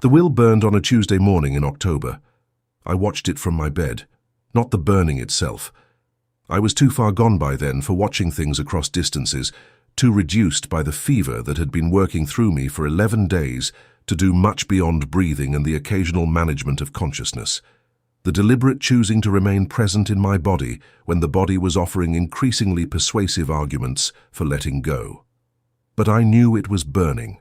The will burned on a Tuesday morning in October. I watched it from my bed, not the burning itself. I was too far gone by then for watching things across distances, too reduced by the fever that had been working through me for 11 days to do much beyond breathing and the occasional management of consciousness. The deliberate choosing to remain present in my body when the body was offering increasingly persuasive arguments for letting go. But I knew it was burning.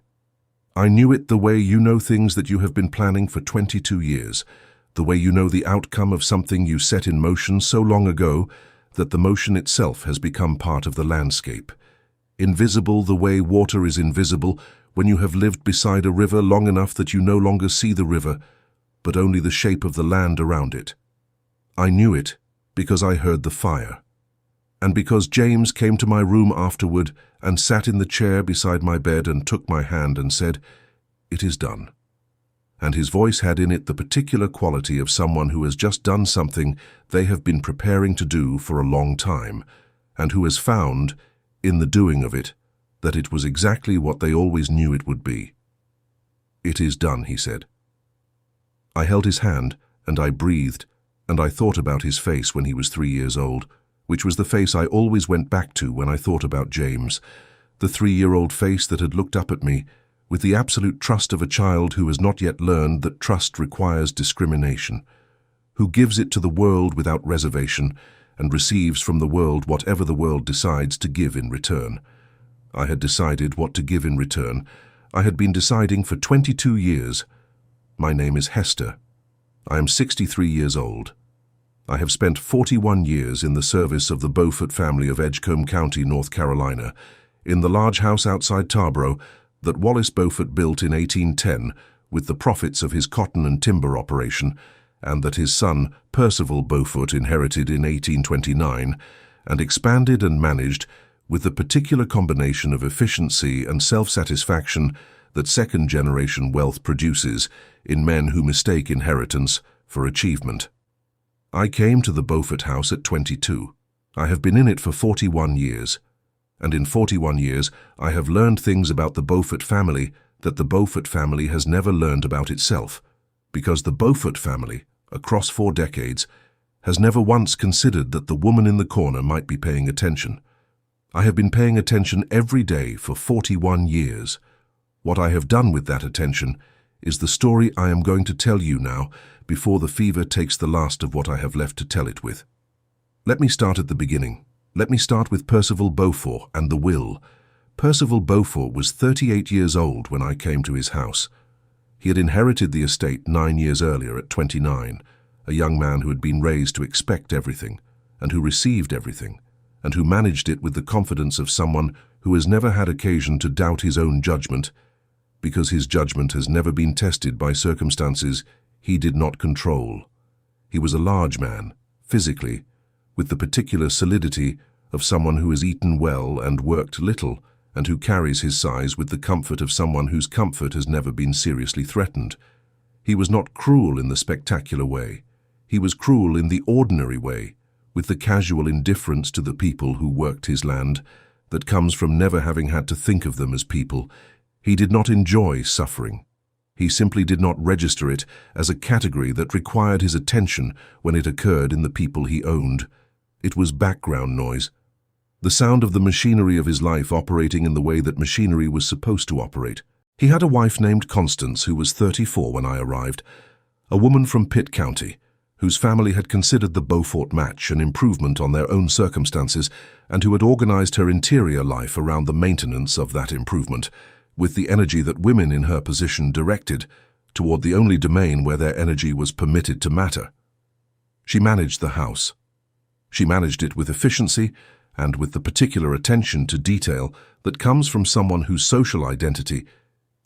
I knew it the way you know things that you have been planning for 22 years, the way you know the outcome of something you set in motion so long ago that the motion itself has become part of the landscape. Invisible the way water is invisible when you have lived beside a river long enough that you no longer see the river, but only the shape of the land around it. I knew it because I heard the fire. And because James came to my room afterward and sat in the chair beside my bed and took my hand and said, "It is done." And his voice had in it the particular quality of someone who has just done something they have been preparing to do for a long time, and who has found, in the doing of it, that it was exactly what they always knew it would be. "It is done," he said. I held his hand, and I breathed, and I thought about his face when he was 3 years old, which was the face I always went back to when I thought about James, the 3-year-old face that had looked up at me with the absolute trust of a child who has not yet learned that trust requires discrimination, who gives it to the world without reservation and receives from the world whatever the world decides to give in return. I had decided what to give in return. I had been deciding for 22 years. My name is Hester. I am 63 years old. I have spent 41 years in the service of the Beaufort family of Edgecombe County, North Carolina, in the large house outside Tarboro that Wallace Beaufort built in 1810 with the profits of his cotton and timber operation, and that his son Percival Beaufort inherited in 1829 and expanded and managed with the particular combination of efficiency and self-satisfaction that second-generation wealth produces in men who mistake inheritance for achievement. I came to the Beaufort house at 22. I have been in it for 41 years, and in 41 years I have learned things about the Beaufort family that the Beaufort family has never learned about itself, because the Beaufort family, across 4 decades, has never once considered that the woman in the corner might be paying attention. I have been paying attention every day for 41 years. What I have done with that attention is the story I am going to tell you now before the fever takes the last of what I have left to tell it with. Let me start at the beginning. Let me start with Percival Beaufort and the will. Percival Beaufort was 38 years old when I came to his house. He had inherited the estate 9 years earlier at 29, a young man who had been raised to expect everything, and who received everything, and who managed it with the confidence of someone who has never had occasion to doubt his own judgment, because his judgment has never been tested by circumstances he did not control. He was a large man, physically, with the particular solidity of someone who has eaten well and worked little, and who carries his size with the comfort of someone whose comfort has never been seriously threatened. He was not cruel in the spectacular way. He was cruel in the ordinary way, with the casual indifference to the people who worked his land that comes from never having had to think of them as people. He did not enjoy suffering. He simply did not register it as a category that required his attention when it occurred in the people he owned. It was background noise, the sound of the machinery of his life operating in the way that machinery was supposed to operate. He had a wife named Constance who was 34 when I arrived, a woman from Pitt County, whose family had considered the Beaufort match an improvement on their own circumstances and who had organized her interior life around the maintenance of that improvement, with the energy that women in her position directed toward the only domain where their energy was permitted to matter. She managed the house. She managed it with efficiency and with the particular attention to detail that comes from someone whose social identity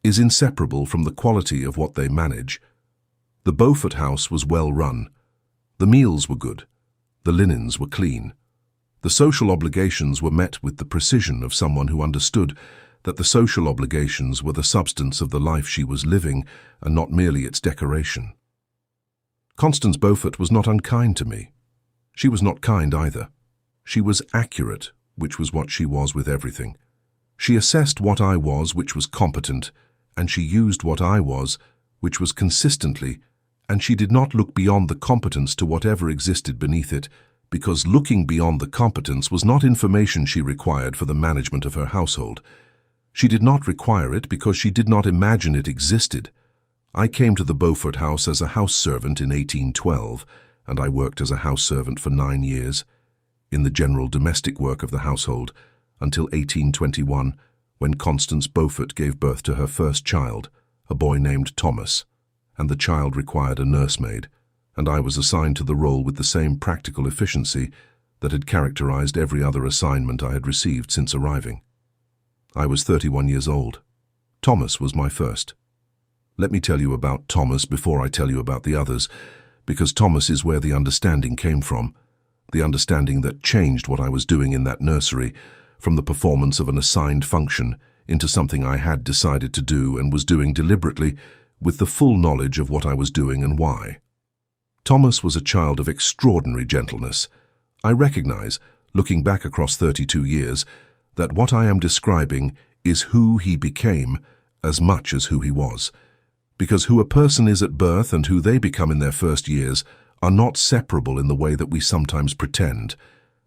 is inseparable from the quality of what they manage. The Beaufort house was well run. The meals were good. The linens were clean. The social obligations were met with the precision of someone who understood that the social obligations were the substance of the life she was living and not merely its decoration. Constance Beaufort was not unkind to me. She was not kind either. She was accurate, which was what she was with everything. She assessed what I was, which was competent, and she used what I was, which was consistently, and she did not look beyond the competence to whatever existed beneath it, because looking beyond the competence was not information she required for the management of her household. She did not require it because she did not imagine it existed. I came to the Beaufort house as a house servant in 1812, and I worked as a house servant for 9 years, in the general domestic work of the household, until 1821, when Constance Beaufort gave birth to her first child, a boy named Thomas, and the child required a nursemaid, and I was assigned to the role with the same practical efficiency that had characterized every other assignment I had received since arriving. I was 31 years old. Thomas was my first. Let me tell you about Thomas before I tell you about the others, because Thomas is where the understanding came from, the understanding that changed what I was doing in that nursery, from the performance of an assigned function into something I had decided to do and was doing deliberately, with the full knowledge of what I was doing and why. Thomas was a child of extraordinary gentleness. I recognize, looking back across 32 years, that what I am describing is who he became as much as who he was. Because who a person is at birth and who they become in their first years are not separable in the way that we sometimes pretend,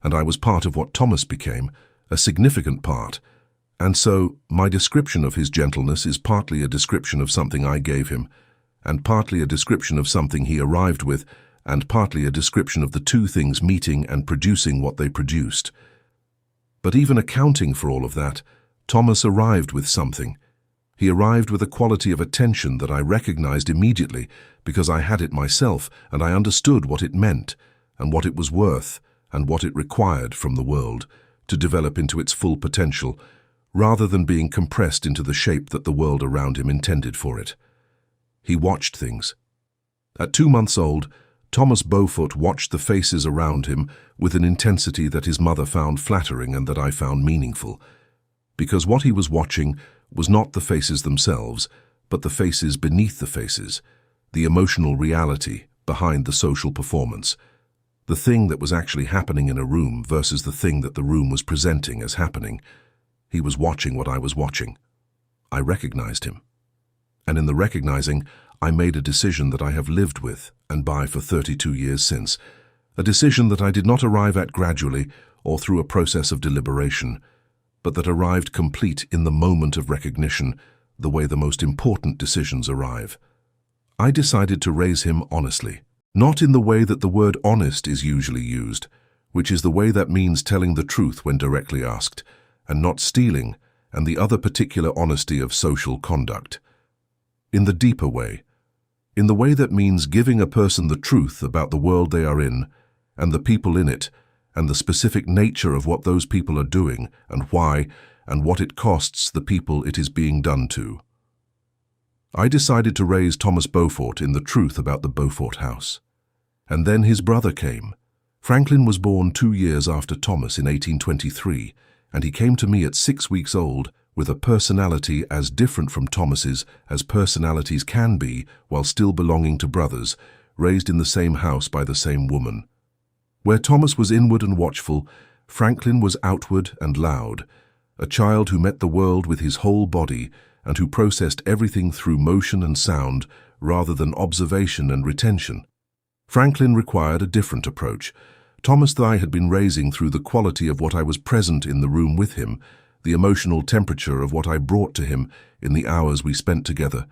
and I was part of what Thomas became, a significant part, and so my description of his gentleness is partly a description of something I gave him, and partly a description of something he arrived with, and partly a description of the two things meeting and producing what they produced. But even accounting for all of that, Thomas arrived with something. He arrived with a quality of attention that I recognized immediately because I had it myself and I understood what it meant and what it was worth and what it required from the world to develop into its full potential, rather than being compressed into the shape that the world around him intended for it. He watched things. At 2 months old, Thomas Beaufort watched the faces around him with an intensity that his mother found flattering and that I found meaningful, because what he was watching was not the faces themselves, but the faces beneath the faces, the emotional reality behind the social performance, the thing that was actually happening in a room versus the thing that the room was presenting as happening. He was watching what I was watching. I recognized him. And in the recognizing, I made a decision that I have lived with and by for 32 years since, a decision that I did not arrive at gradually or through a process of deliberation, but that arrived complete in the moment of recognition, the way the most important decisions arrive. I decided to raise him honestly, not in the way that the word honest is usually used, which is the way that means telling the truth when directly asked, and not stealing, and the other particular honesty of social conduct. In the deeper way, in the way that means giving a person the truth about the world they are in, and the people in it, and the specific nature of what those people are doing, and why, and what it costs the people it is being done to. I decided to raise Thomas Beaufort in the truth about the Beaufort house. And then his brother came. Franklin was born 2 years after Thomas in 1823, and he came to me at 6 weeks old with a personality as different from Thomas's as personalities can be while still belonging to brothers, raised in the same house by the same woman. Where Thomas was inward and watchful, Franklin was outward and loud, a child who met the world with his whole body and who processed everything through motion and sound rather than observation and retention. Franklin required a different approach. Thomas I had been raising through the quality of what I was present in the room with him, the emotional temperature of what I brought to him in the hours we spent together,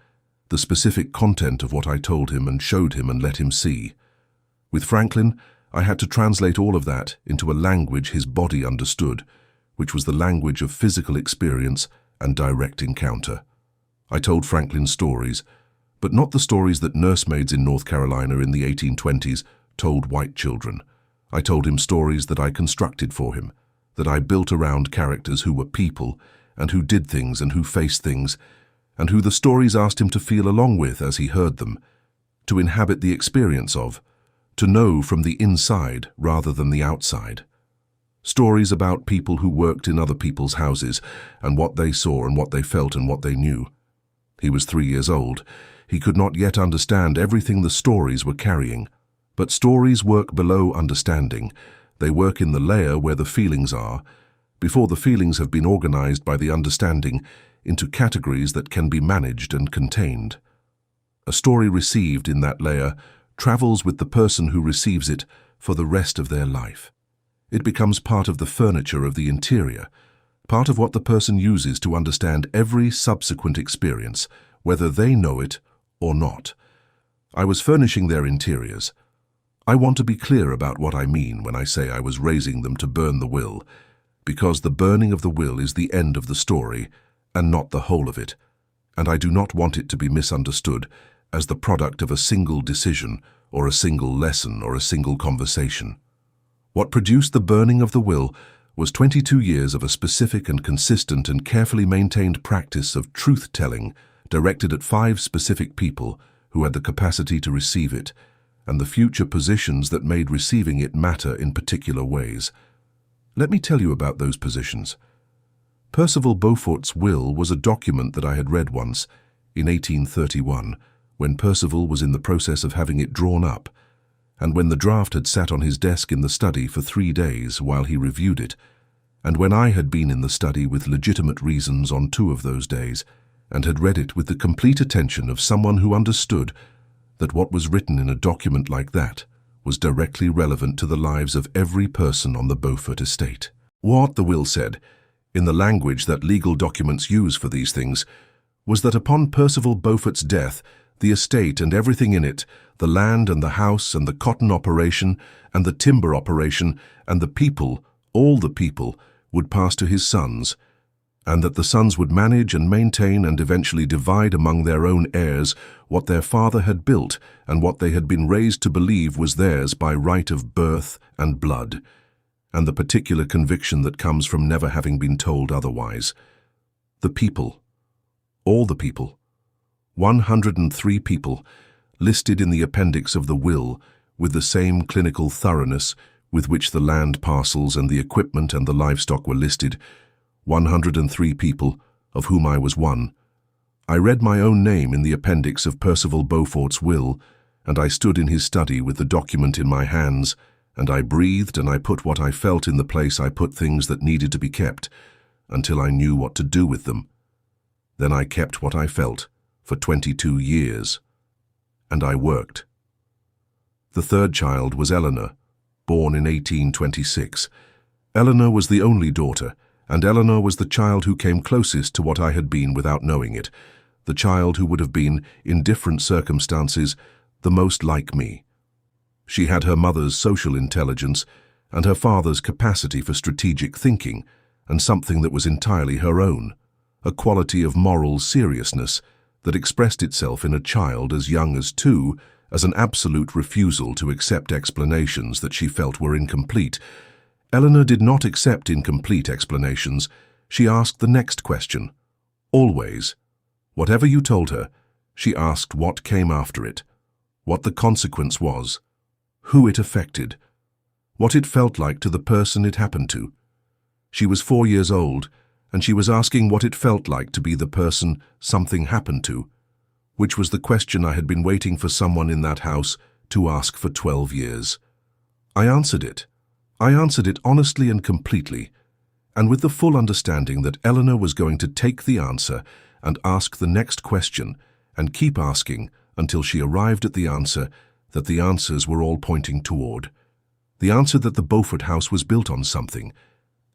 the specific content of what I told him and showed him and let him see. With Franklin, I had to translate all of that into a language his body understood, which was the language of physical experience and direct encounter. I told Franklin stories, but not the stories that nursemaids in North Carolina in the 1820s told white children. I told him stories that I constructed for him, that I built around characters who were people and who did things and who faced things, and who the stories asked him to feel along with as he heard them, to inhabit the experience of, to know from the inside rather than the outside. Stories about people who worked in other people's houses and what they saw and what they felt and what they knew. He was 3 years old. He could not yet understand everything the stories were carrying. But stories work below understanding. They work in the layer where the feelings are, before the feelings have been organized by the understanding into categories that can be managed and contained. A story received in that layer travels with the person who receives it for the rest of their life. It becomes part of the furniture of the interior, part of what the person uses to understand every subsequent experience, whether they know it or not. I was furnishing their interiors. I want to be clear about what I mean when I say I was raising them to burn the will, because the burning of the will is the end of the story and not the whole of it, and I do not want it to be misunderstood as the product of a single decision or a single lesson or a single conversation. What produced the burning of the will was 22 years of a specific and consistent and carefully maintained practice of truth-telling directed at 5 specific people who had the capacity to receive it, and the future positions that made receiving it matter in particular ways. Let me tell you about those positions. Percival Beaufort's will was a document that I had read once, in 1831, when Percival was in the process of having it drawn up, and when the draft had sat on his desk in the study for 3 days while he reviewed it, and when I had been in the study with legitimate reasons on 2 of those days, and had read it with the complete attention of someone who understood that what was written in a document like that was directly relevant to the lives of every person on the Beaufort estate. What the will said, in the language that legal documents use for these things, was that upon Percival Beaufort's death, the estate and everything in it, the land and the house and the cotton operation and the timber operation and the people, all the people, would pass to his sons, and that the sons would manage and maintain and eventually divide among their own heirs what their father had built and what they had been raised to believe was theirs by right of birth and blood, and the particular conviction that comes from never having been told otherwise. The people, all the people, 103 people, listed in the appendix of the will with the same clinical thoroughness with which the land parcels and the equipment and the livestock were listed, 103 people, of whom I was one. I read my own name in the appendix of Percival Beaufort's will, and I stood in his study with the document in my hands, and I breathed and I put what I felt in the place I put things that needed to be kept, until I knew what to do with them. Then I kept what I felt for 22 years, and I worked. The 3rd child was Eleanor, born in 1826. Eleanor was the only daughter, and Eleanor was the child who came closest to what I had been without knowing it, the child who would have been, in different circumstances, the most like me. She had her mother's social intelligence and her father's capacity for strategic thinking, and something that was entirely her own, a quality of moral seriousness that expressed itself in a child as young as 2 as an absolute refusal to accept explanations that she felt were incomplete. Eleanor did not accept incomplete explanations. She asked the next question. Always. Whatever you told her, she asked what came after it, what the consequence was, who it affected, what it felt like to the person it happened to. She was 4 years old, and she was asking what it felt like to be the person something happened to, which was the question I had been waiting for someone in that house to ask for 12 years. I answered it. I answered it honestly and completely, and with the full understanding that Eleanor was going to take the answer and ask the next question and keep asking until she arrived at the answer that the answers were all pointing toward. The answer that the Beaufort house was built on something,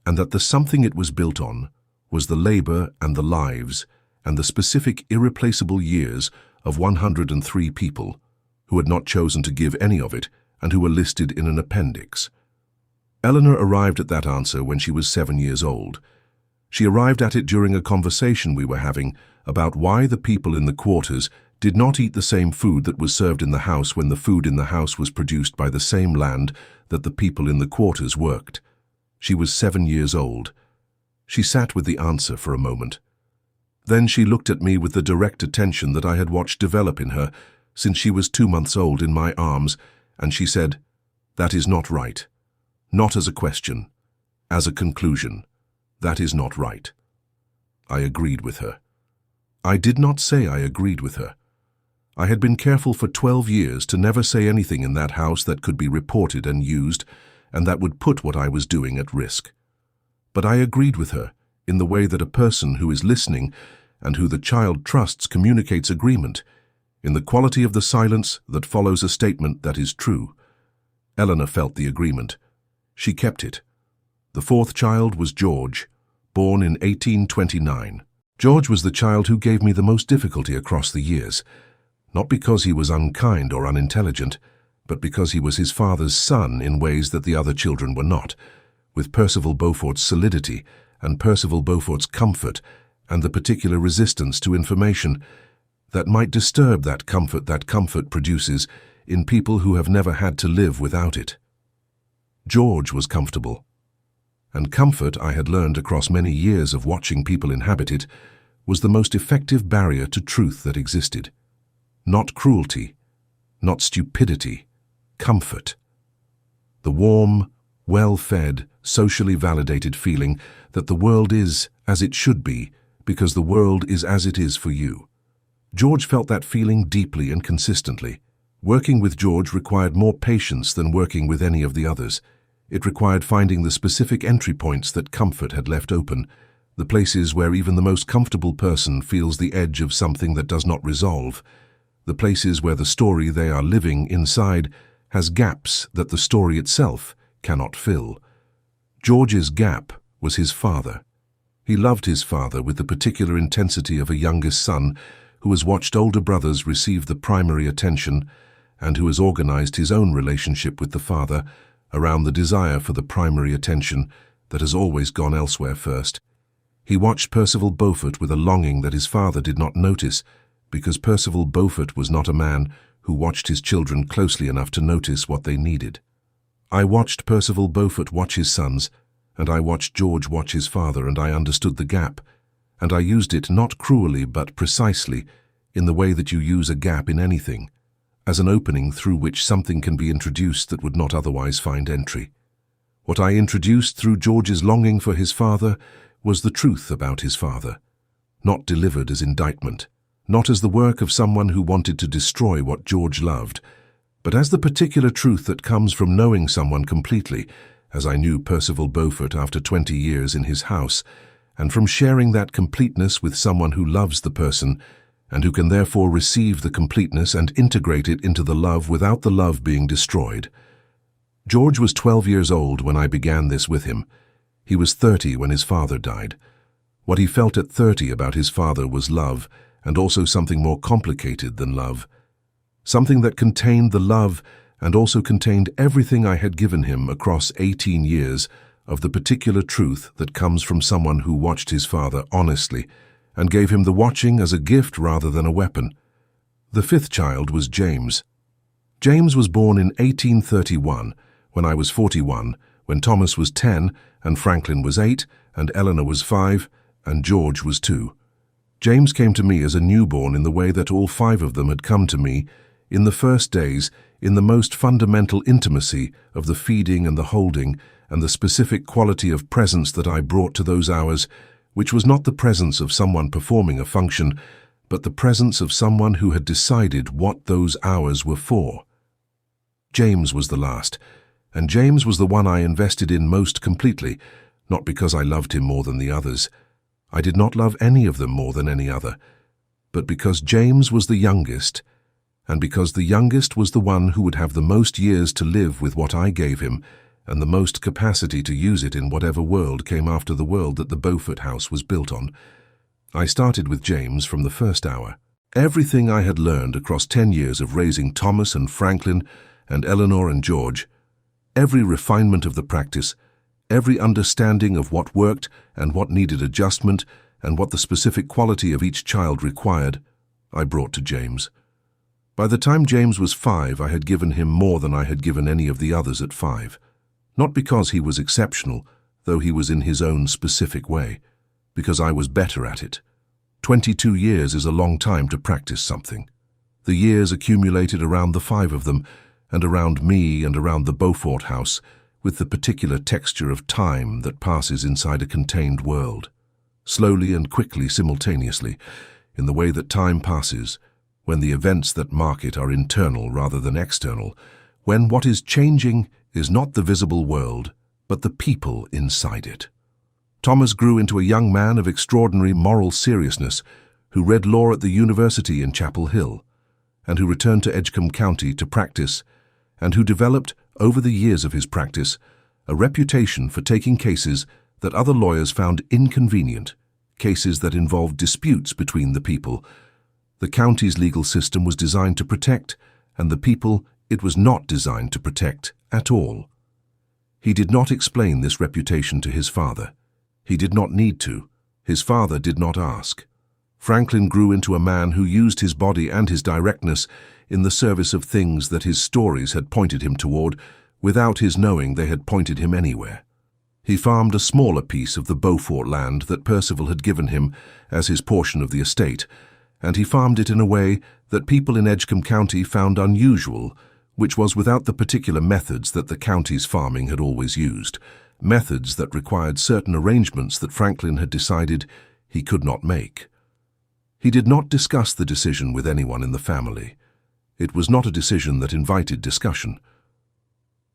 and that the something it was built on was the labor and the lives and the specific irreplaceable years of 103 people who had not chosen to give any of it and who were listed in an appendix. Eleanor arrived at that answer when she was 7 years old. She arrived at it during a conversation we were having about why the people in the quarters did not eat the same food that was served in the house when the food in the house was produced by the same land that the people in the quarters worked. She was 7 years old. She sat with the answer for a moment. Then she looked at me with the direct attention that I had watched develop in her since she was 2 months old in my arms, and she said, "That is not right. Not as a question, as a conclusion. That is not right." I agreed with her. I did not say I agreed with her. I had been careful for 12 years to never say anything in that house that could be reported and used, and that would put what I was doing at risk. But I agreed with her in the way that a person who is listening and who the child trusts communicates agreement, in the quality of the silence that follows a statement that is true. Eleanor felt the agreement. She kept it. The fourth child was George, born in 1829. George was the child who gave me the most difficulty across the years, not because he was unkind or unintelligent, but because he was his father's son in ways that the other children were not, with Percival Beaufort's solidity and Percival Beaufort's comfort and the particular resistance to information that might disturb that comfort produces in people who have never had to live without it. George was comfortable, and comfort, I had learned across many years of watching people inhabit it, was the most effective barrier to truth that existed. Not cruelty, not stupidity, comfort. The warm, well-fed, socially validated feeling that the world is as it should be because the world is as it is for you. George felt that feeling deeply and consistently. Working with George required more patience than working with any of the others. It required finding the specific entry points that comfort had left open, the places where even the most comfortable person feels the edge of something that does not resolve, the places where the story they are living inside has gaps that the story itself cannot fill. George's gap was his father. He loved his father with the particular intensity of a youngest son who has watched older brothers receive the primary attention and who has organized his own relationship with the father around the desire for the primary attention that has always gone elsewhere first. He watched Percival Beaufort with a longing that his father did not notice, because Percival Beaufort was not a man who watched his children closely enough to notice what they needed. I watched Percival Beaufort watch his sons, and I watched George watch his father, and I understood the gap, and I used it not cruelly but precisely in the way that you use a gap in anything, as an opening through which something can be introduced that would not otherwise find entry. What I introduced through George's longing for his father was the truth about his father, not delivered as indictment, not as the work of someone who wanted to destroy what George loved, but as the particular truth that comes from knowing someone completely, as I knew Percival Beaufort after 20 years in his house, and from sharing that completeness with someone who loves the person, and who can therefore receive the completeness and integrate it into the love without the love being destroyed. George was 12 years old when I began this with him. He was 30 when his father died. What he felt at 30 about his father was love, and also something more complicated than love. Something that contained the love and also contained everything I had given him across 18 years of the particular truth that comes from someone who watched his father honestly and gave him the watching as a gift rather than a weapon. The fifth child was James. James was born in 1831, when I was 41, when Thomas was 10, and Franklin was 8, and Eleanor was 5, and George was 2. James came to me as a newborn in the way that all 5 of them had come to me, in the first days, in the most fundamental intimacy of the feeding and the holding, and the specific quality of presence that I brought to those hours, which was not the presence of someone performing a function, but the presence of someone who had decided what those hours were for. James was the last, and James was the one I invested in most completely, not because I loved him more than the others. I did not love any of them more than any other, but because James was the youngest, and because the youngest was the one who would have the most years to live with what I gave him, and the most capacity to use it in whatever world came after the world that the Beaufort house was built on. I started with James from the first hour. Everything I had learned across 10 years of raising Thomas and Franklin and Eleanor and George, every refinement of the practice, every understanding of what worked and what needed adjustment and what the specific quality of each child required, I brought to James. By the time James was 5, I had given him more than I had given any of the others at 5. Not because he was exceptional, though he was in his own specific way, because I was better at it. 22 years is a long time to practice something. The years accumulated around the 5 of them, and around me and around the Beaufort house, with the particular texture of time that passes inside a contained world, slowly and quickly simultaneously, in the way that time passes, when the events that mark it are internal rather than external, when what is changing is not the visible world, but the people inside it. Thomas grew into a young man of extraordinary moral seriousness who read law at the university in Chapel Hill. and who returned to Edgecombe County to practice, and who developed, over the years of his practice, a reputation for taking cases that other lawyers found inconvenient, cases that involved disputes between the people. The county's legal system was designed to protect, and the people it was not designed to protect at all. He did not explain this reputation to his father. He did not need to. His father did not ask. Franklin grew into a man who used his body and his directness in the service of things that his stories had pointed him toward, without his knowing they had pointed him anywhere. He farmed a smaller piece of the Beaufort land that Percival had given him as his portion of the estate, and he farmed it in a way that people in Edgecombe County found unusual, which was without the particular methods that the county's farming had always used, methods that required certain arrangements that Franklin had decided he could not make. He did not discuss the decision with anyone in the family. It was not a decision that invited discussion.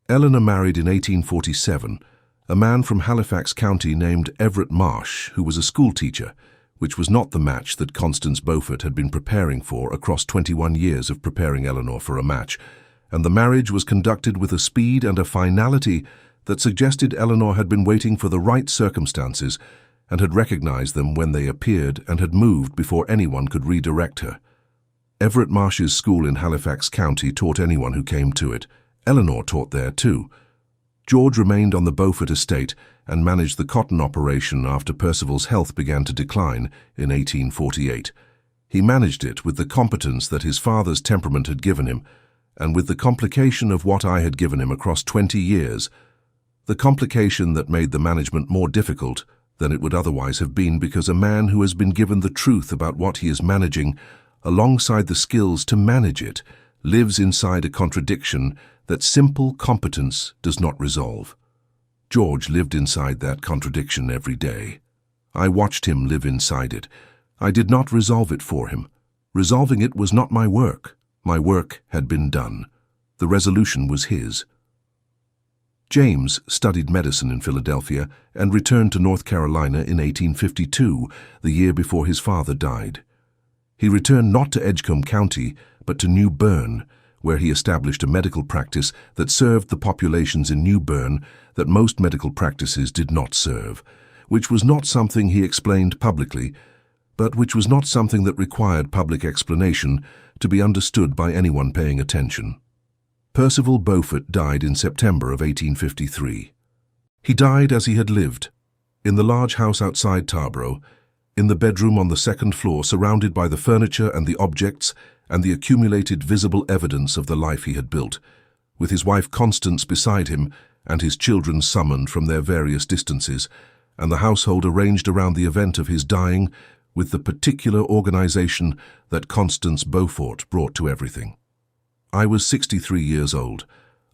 Eleanor married in 1847 a man from Halifax County named Everett Marsh, who was a schoolteacher, which was not the match that Constance Beaufort had been preparing for across 21 years of preparing Eleanor for a match, and the marriage was conducted with a speed and a finality that suggested Eleanor had been waiting for the right circumstances and had recognized them when they appeared and had moved before anyone could redirect her. Everett Marsh's school in Halifax County taught anyone who came to it. Eleanor taught there too. George remained on the Beaufort estate and managed the cotton operation after Percival's health began to decline in 1848. He managed it with the competence that his father's temperament had given him, and with the complication of what I had given him across 20 years, the complication that made the management more difficult than it would otherwise have been, because a man who has been given the truth about what he is managing, alongside the skills to manage it, lives inside a contradiction that simple competence does not resolve. George lived inside that contradiction every day. I watched him live inside it. I did not resolve it for him. Resolving it was not my work. My work had been done. The resolution was his. James studied medicine in Philadelphia and returned to North Carolina in 1852, the year before his father died. He returned not to Edgecombe County, but to New Bern, where he established a medical practice that served the populations in New Bern that most medical practices did not serve, which was not something he explained publicly, but which was not something that required public explanation to be understood by anyone paying attention. Percival Beaufort died in September of 1853. He died as he had lived, in the large house outside Tarboro, in the bedroom on the second floor, surrounded by the furniture and the objects and the accumulated visible evidence of the life he had built, with his wife Constance beside him and his children summoned from their various distances, and the household arranged around the event of his dying with the particular organization that Constance Beaufort brought to everything. I was 63 years old.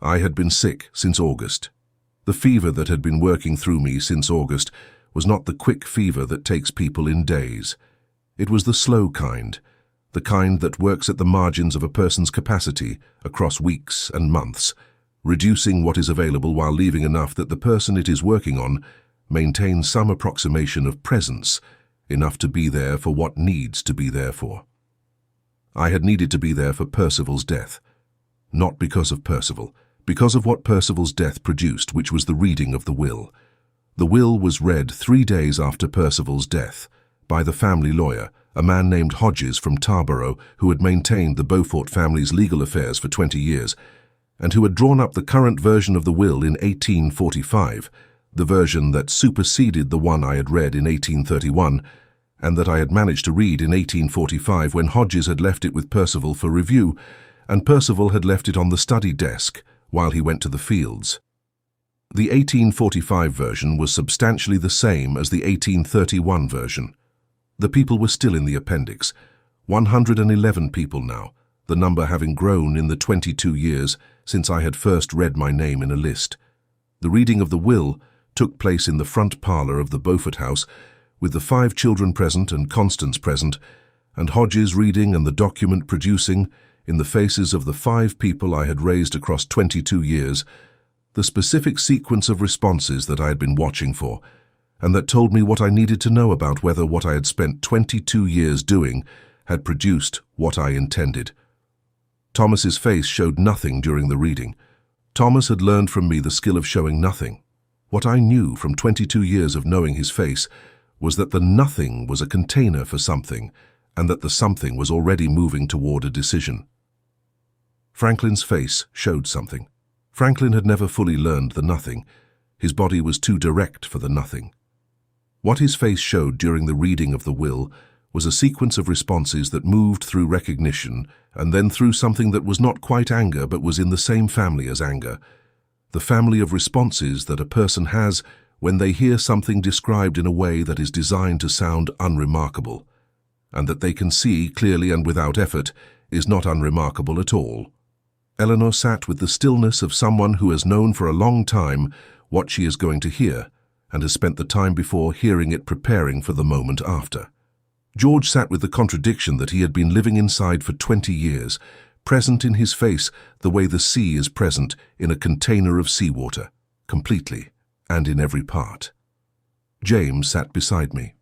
I had been sick since August. The fever that had been working through me since August was not the quick fever that takes people in days. It was the slow kind, the kind that works at the margins of a person's capacity across weeks and months, reducing what is available while leaving enough that the person it is working on maintains some approximation of presence, enough to be there for what needs to be there for. I had needed to be there for Percival's death, not because of Percival, because of what Percival's death produced, which was the reading of the will. The will was read 3 days after Percival's death by the family lawyer, a man named Hodges from Tarboro, who had maintained the Beaufort family's legal affairs for 20 years, and who had drawn up the current version of the will in 1845, the version that superseded the one I had read in 1831, and that I had managed to read in 1845 when Hodges had left it with Percival for review, and Percival had left it on the study desk while he went to the fields. The 1845 version was substantially the same as the 1831 version. The people were still in the appendix, 111 people now, the number having grown in the 22 years since I had first read my name in a list. The reading of the will took place in the front parlor of the Beaufort house, with the 5 children present and Constance present, and Hodges reading and the document producing, in the faces of the 5 people I had raised across 22 years, the specific sequence of responses that I had been watching for, and that told me what I needed to know about whether what I had spent 22 years doing had produced what I intended. Thomas's face showed nothing during the reading. Thomas had learned from me the skill of showing nothing. What I knew from 22 years of knowing his face was that the nothing was a container for something, and that the something was already moving toward a decision. Franklin's face showed something. Franklin had never fully learned the nothing. His body was too direct for the nothing. What his face showed during the reading of the will was a sequence of responses that moved through recognition and then through something that was not quite anger but was in the same family as anger. The family of responses that a person has when they hear something described in a way that is designed to sound unremarkable, and that they can see clearly and without effort is not unremarkable at all. Eleanor sat with the stillness of someone who has known for a long time what she is going to hear and has spent the time before hearing it preparing for the moment after. George sat with the contradiction that he had been living inside for 20 years, present in his face the way the sea is present in a container of seawater, completely and in every part. James sat beside me.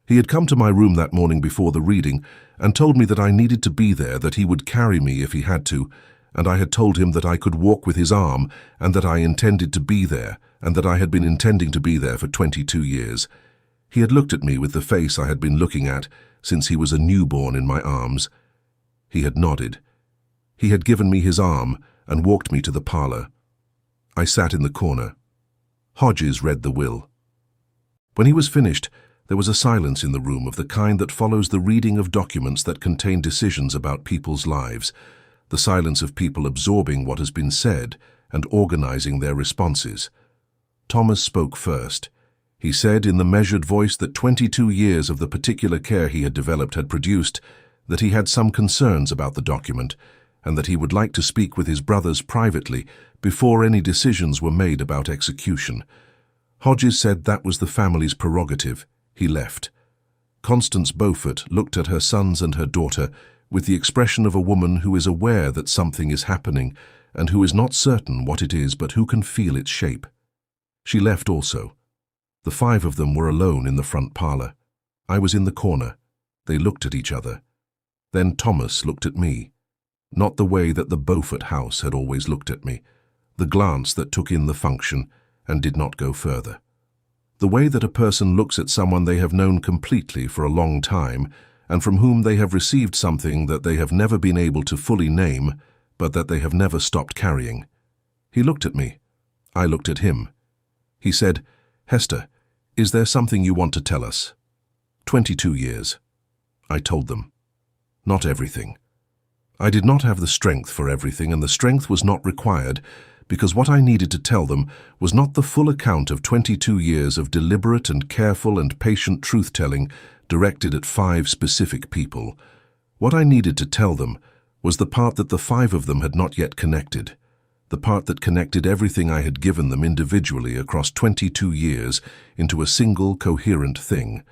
He had come to my room that morning before the reading and told me that I needed to be there, that he would carry me if he had to, and I had told him that I could walk with his arm and that I intended to be there and that I had been intending to be there for 22 years. He had looked at me with the face I had been looking at since he was a newborn in my arms. He had nodded. He had given me his arm and walked me to the parlor. I sat in the corner. Hodges read the will. When he was finished, there was a silence in the room of the kind that follows the reading of documents that contain decisions about people's lives, the silence of people absorbing what has been said and organizing their responses. Thomas spoke first. He said in the measured voice that 22 years of the particular care he had developed had produced that he had some concerns about the document and that he would like to speak with his brothers privately before any decisions were made about execution. Hodges said that was the family's prerogative. He left. Constance Beaufort looked at her sons and her daughter with the expression of a woman who is aware that something is happening and who is not certain what it is but who can feel its shape. She left also. The five of them were alone in the front parlor. I was in the corner. They looked at each other. Then Thomas looked at me. Not the way that the Beaufort house had always looked at me, the glance that took in the function and did not go further. The way that a person looks at someone they have known completely for a long time and from whom they have received something that they have never been able to fully name, but that they have never stopped carrying. He looked at me. I looked at him. He said, "Hester, is there something you want to tell us?" 22 years. I told them. Not everything. I did not have the strength for everything, and the strength was not required, because what I needed to tell them was not the full account of 22 years of deliberate and careful and patient truth-telling directed at 5 specific people. What I needed to tell them was the part that the 5 of them had not yet connected, the part that connected everything I had given them individually across 22 years into a single coherent thing.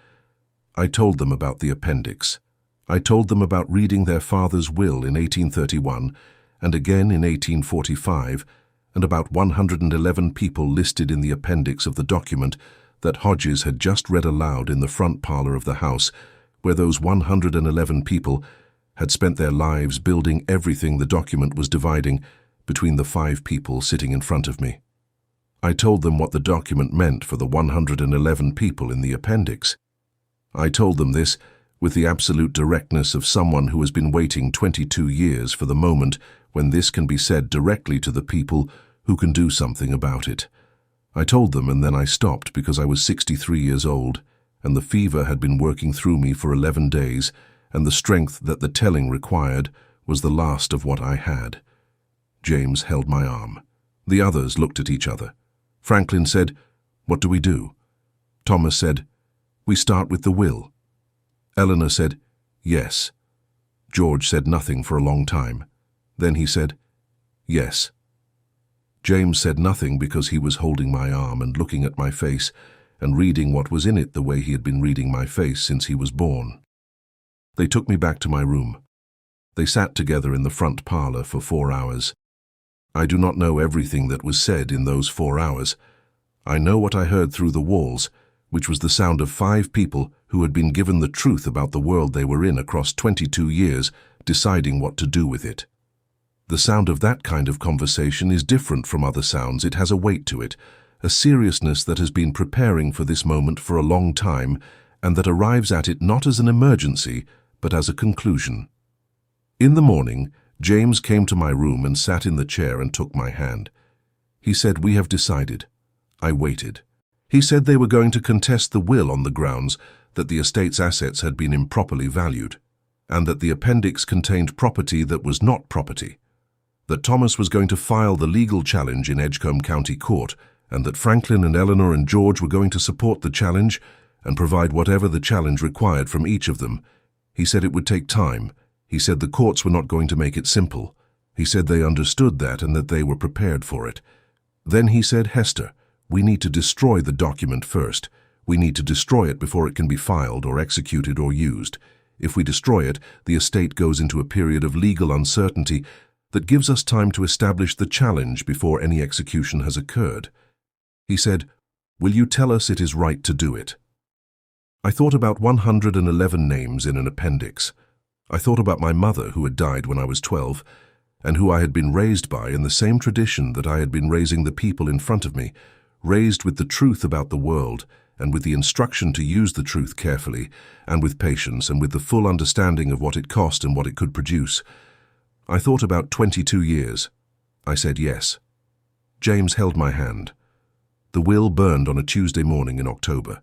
I told them about the appendix. I told them about reading their father's will in 1831 and again in 1845, and about 111 people listed in the appendix of the document that Hodges had just read aloud in the front parlor of the house, where those 111 people had spent their lives building everything the document was dividing between the 5 people sitting in front of me. I told them what the document meant for the 111 people in the appendix. I told them this with the absolute directness of someone who has been waiting 22 years for the moment when this can be said directly to the people who can do something about it. I told them, and then I stopped because I was 63 years old, and the fever had been working through me for 11 days, and the strength that the telling required was the last of what I had. James held my arm. The others looked at each other. Franklin said, "What do we do?" Thomas said, "We start with the will." Eleanor said, "Yes." George said nothing for a long time. Then he said, "Yes." James said nothing because he was holding my arm and looking at my face and reading what was in it the way he had been reading my face since he was born. They took me back to my room. They sat together in the front parlor for 4 hours. I do not know everything that was said in those 4 hours. I know what I heard through the walls, which was the sound of 5 people who had been given the truth about the world they were in across 22 years, deciding what to do with it. The sound of that kind of conversation is different from other sounds. It has a weight to it, a seriousness that has been preparing for this moment for a long time, and that arrives at it not as an emergency, but as a conclusion. In the morning, James came to my room and sat in the chair and took my hand. He said, "We have decided." I waited. He said they were going to contest the will on the grounds that the estate's assets had been improperly valued, and that the appendix contained property that was not property, that Thomas was going to file the legal challenge in Edgecombe County Court, and that Franklin and Eleanor and George were going to support the challenge and provide whatever the challenge required from each of them. He said it would take time. He said the courts were not going to make it simple. He said they understood that and that they were prepared for it. Then he said, "Hester, we need to destroy the document first. We need to destroy it before it can be filed or executed or used. If we destroy it, the estate goes into a period of legal uncertainty that gives us time to establish the challenge before any execution has occurred." He said, "Will you tell us it is right to do it?" I thought about 111 names in an appendix. I thought about my mother, who had died when I was 12, and who I had been raised by in the same tradition that I had been raising the people in front of me, raised with the truth about the world, and with the instruction to use the truth carefully, and with patience, and with the full understanding of what it cost and what it could produce. I thought about 22 years. I said yes. James held my hand. The will burned on a Tuesday morning in October.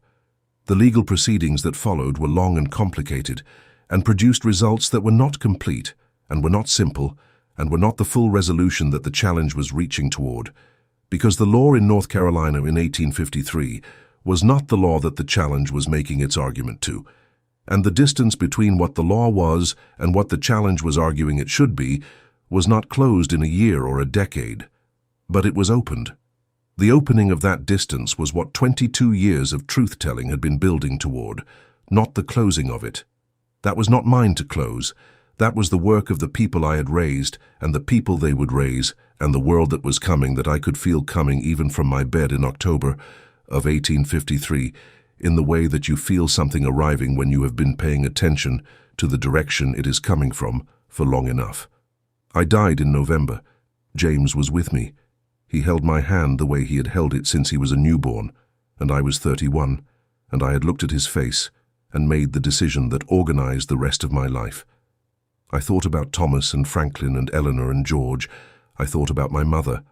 The legal proceedings that followed were long and complicated, and produced results that were not complete, and were not simple, and were not the full resolution that the challenge was reaching toward, because the law in North Carolina in 1853 was not the law that the challenge was making its argument to, and the distance between what the law was and what the challenge was arguing it should be was not closed in a year or a decade, but it was opened. The opening of that distance was what 22 years of truth-telling had been building toward, not the closing of it. That was not mine to close. That was the work of the people I had raised, and the people they would raise, and the world that was coming, that I could feel coming even from my bed in October of 1853, in the way that you feel something arriving when you have been paying attention to the direction it is coming from for long enough. I died in November. James was with me. He held my hand the way he had held it since he was a newborn, and I was 31, and I had looked at his face and made the decision that organized the rest of my life. I thought about Thomas and Franklin and Eleanor and George. I thought about my mother.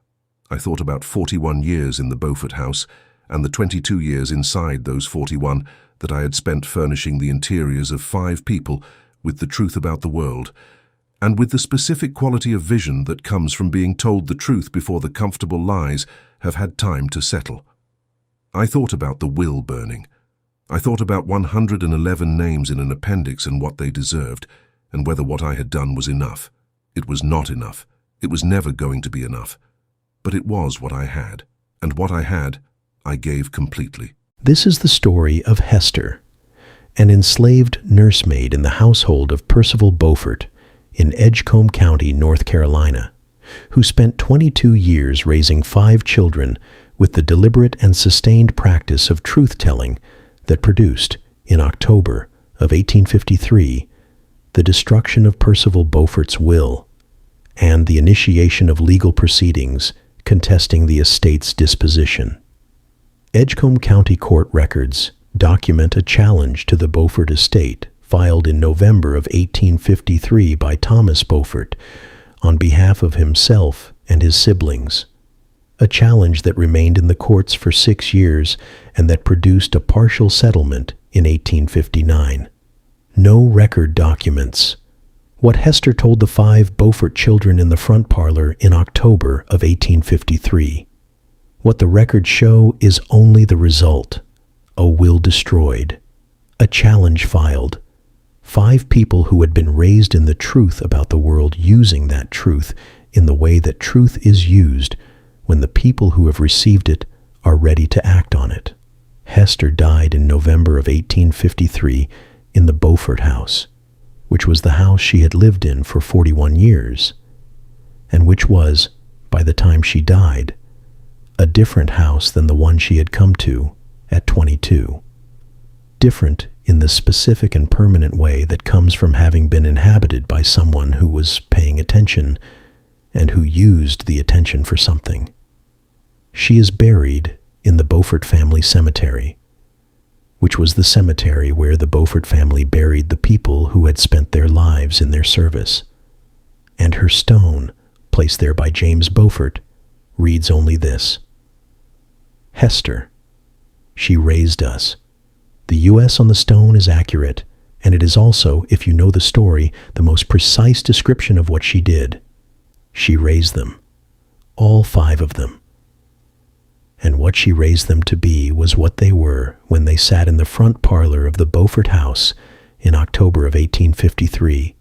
I thought about 41 years in the Beaufort house, and the 22 years inside those 41 that I had spent furnishing the interiors of 5 people with the truth about the world, and with the specific quality of vision that comes from being told the truth before the comfortable lies have had time to settle. I thought about the will burning. I thought about 111 names in an appendix and what they deserved, and whether what I had done was enough. It was not enough. It was never going to be enough. But it was what I had, and what I had, I gave completely. This is the story of Hester, an enslaved nursemaid in the household of Percival Beaufort in Edgecombe County, North Carolina, who spent 22 years raising 5 children with the deliberate and sustained practice of truth-telling that produced, in October of 1853, the destruction of Percival Beaufort's will and the initiation of legal proceedings contesting the estate's disposition. Edgecombe County Court records document a challenge to the Beaufort estate filed in November of 1853 by Thomas Beaufort on behalf of himself and his siblings, a challenge that remained in the courts for 6 years and that produced a partial settlement in 1859. No record documents what Hester told the 5 Beaufort children in the front parlor in October of 1853. What the records show is only the result: a will destroyed, a challenge filed, 5 people who had been raised in the truth about the world using that truth in the way that truth is used when the people who have received it are ready to act on it. Hester died in November of 1853 in the Beaufort house, which was the house she had lived in for 41 years, and which was, by the time she died, a different house than the one she had come to at 22. Different in the specific and permanent way that comes from having been inhabited by someone who was paying attention and who used the attention for something. She is buried in the Beaufort family cemetery, which was the cemetery where the Beaufort family buried the people who had spent their lives in their service. And her stone, placed there by James Beaufort, reads only this: Hester, she raised us. The U.S. on the stone is accurate, and it is also, if you know the story, the most precise description of what she did. She raised them, all 5 of them. And what she raised them to be was what they were when they sat in the front parlor of the Beaufort house in October of 1853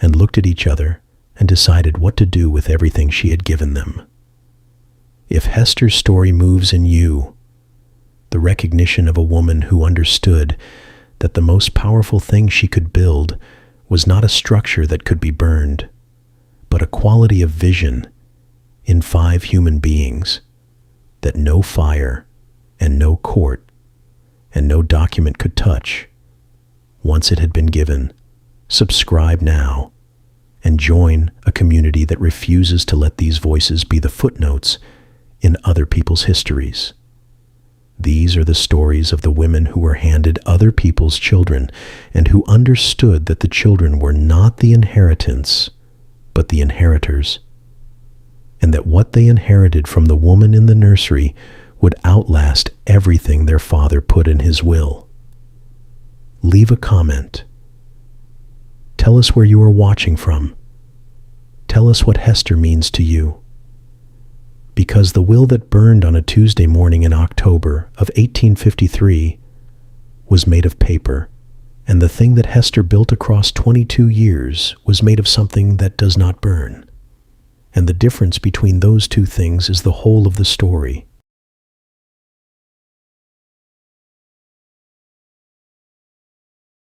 and looked at each other and decided what to do with everything she had given them. If Hester's story moves in you, the recognition of a woman who understood that the most powerful thing she could build was not a structure that could be burned, but a quality of vision in 5 human beings that no fire and no court and no document could touch. Once it had been given, subscribe now and join a community that refuses to let these voices be the footnotes in other people's histories. These are the stories of the women who were handed other people's children and who understood that the children were not the inheritance, but the inheritors, and that what they inherited from the woman in the nursery would outlast everything their father put in his will. Leave a comment. Tell us where you are watching from. Tell us what Hester means to you. Because the will that burned on a Tuesday morning in October of 1853 was made of paper, and the thing that Hester built across 22 years was made of something that does not burn. And the difference between those 2 things is the whole of the story.